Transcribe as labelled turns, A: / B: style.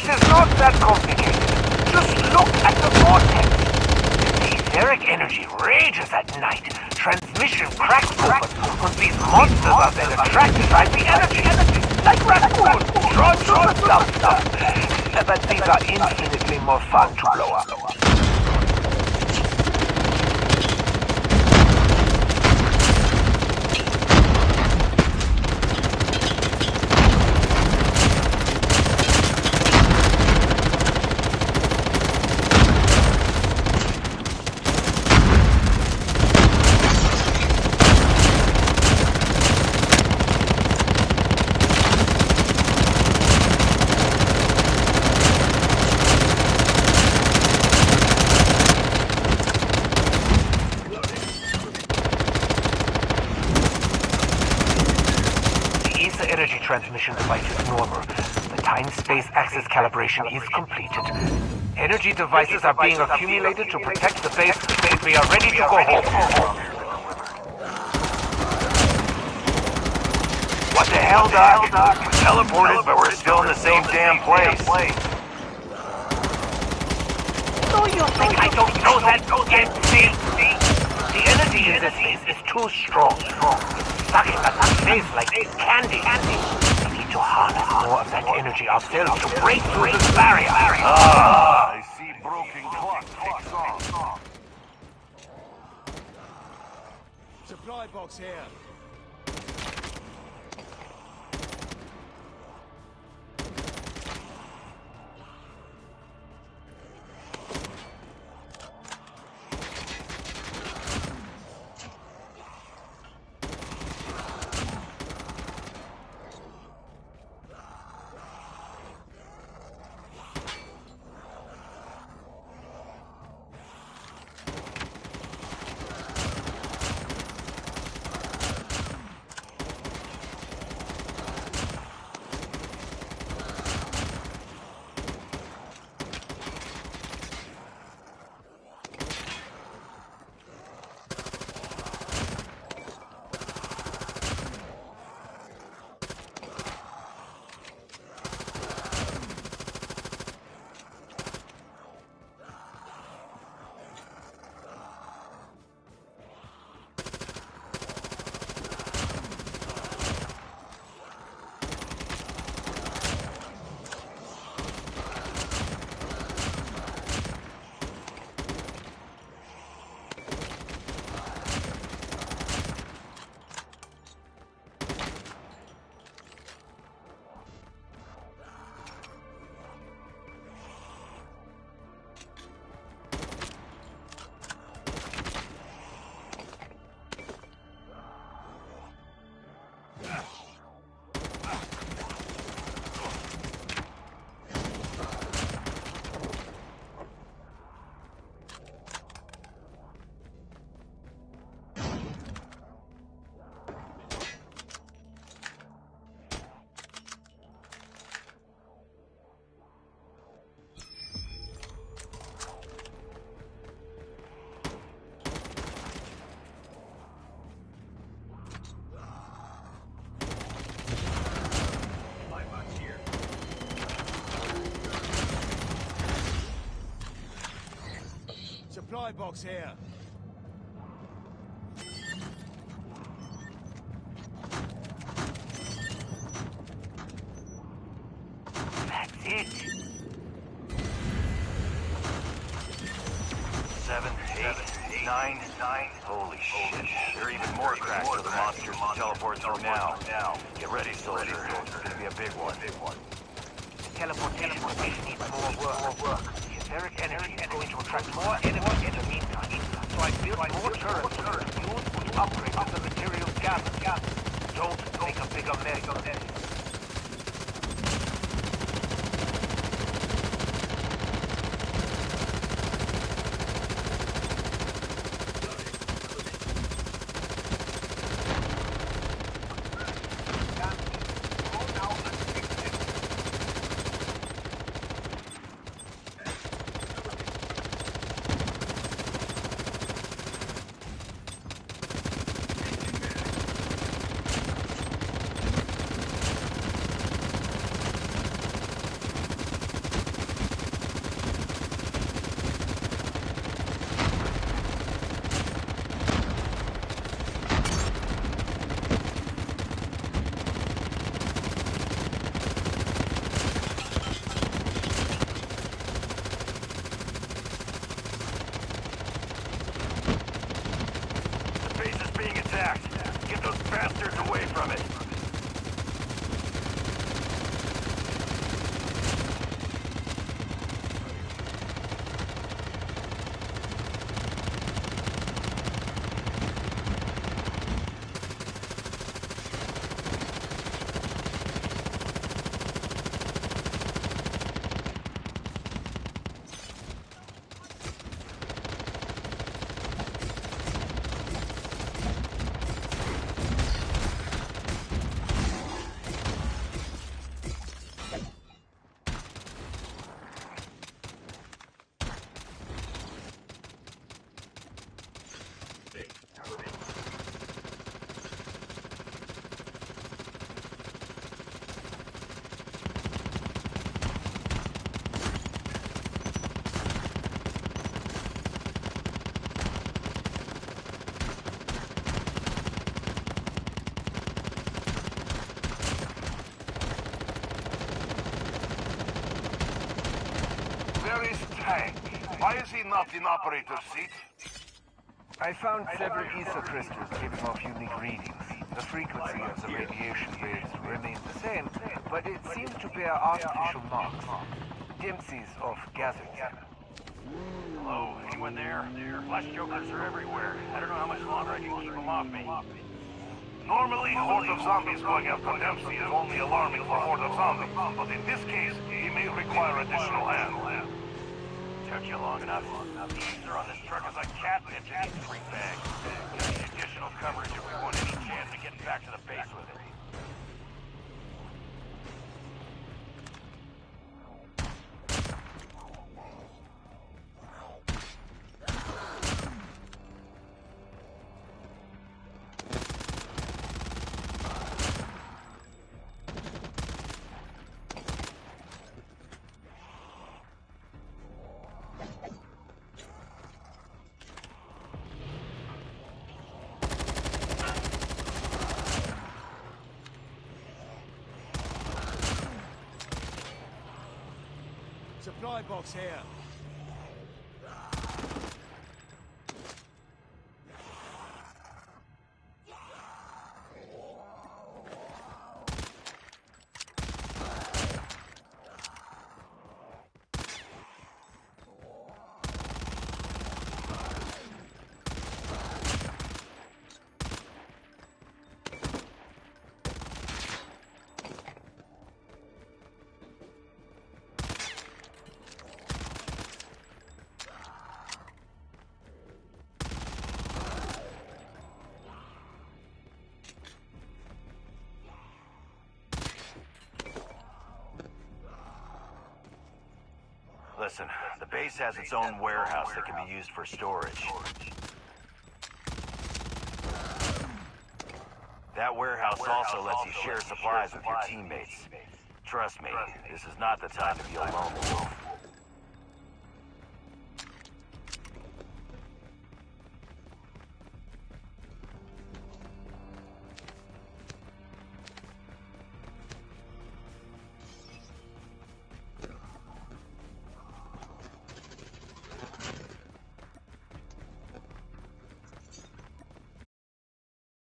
A: This is not that complicated. Just look at the vortex. The etheric energy rages at night. Transmission cracks open, but these monsters are then attracted by the energy. Like raccoons, drawn to the dumpster. But these are infinitely more fun to blow up. Energy transmission device is normal. The time-space axis calibration is completed. Energy devices are being accumulated to protect the base. We are ready to go home. What the hell, Doc? We teleported, but we're still in the same damn place. No, you think I don't know that? See? The energy in this base is too strong. Sucking at the face like candy. We need to harness more of that energy ourselves to break through this barrier.
B: I see broken clock ticks off.
C: Supply box here. Supply box here.
A: That's it.
B: 7, 8, 9. Holy shit. There are even more cracks for the monsters to teleport through now. Get ready, soldier. It's gonna be a big one.
A: Teleportation station needs more work. The etheric energy is going to attract more enemies in the meantime. So I built more turrets to use to upgrade with the materials gathered. Don't make a bigger mess of this.
D: There is Tank. Why is he not in operator's seat?
A: I found several ether crystals giving off unique readings. The frequency of the radiation waves remains the same, but it seems to bear artificial marks. Glimpses of gathered.
B: Hello? Anyone there? Flash jokers are everywhere. I don't know how much longer I can keep them off me.
D: Normally, horde of zombies going after Dempsey is only alarming for horde of zombies, but in this case, he may require additional hands.
B: Took you long enough. These are on this truck as like catnip to these freak bags. Gonna need additional coverage if we want any chance of getting back to the base with it.
C: Supply box here.
B: Listen, the base has its own warehouse that can be used for storage. That warehouse also lets you share supplies with your teammates. Trust me, this is not the time to be a lone wolf.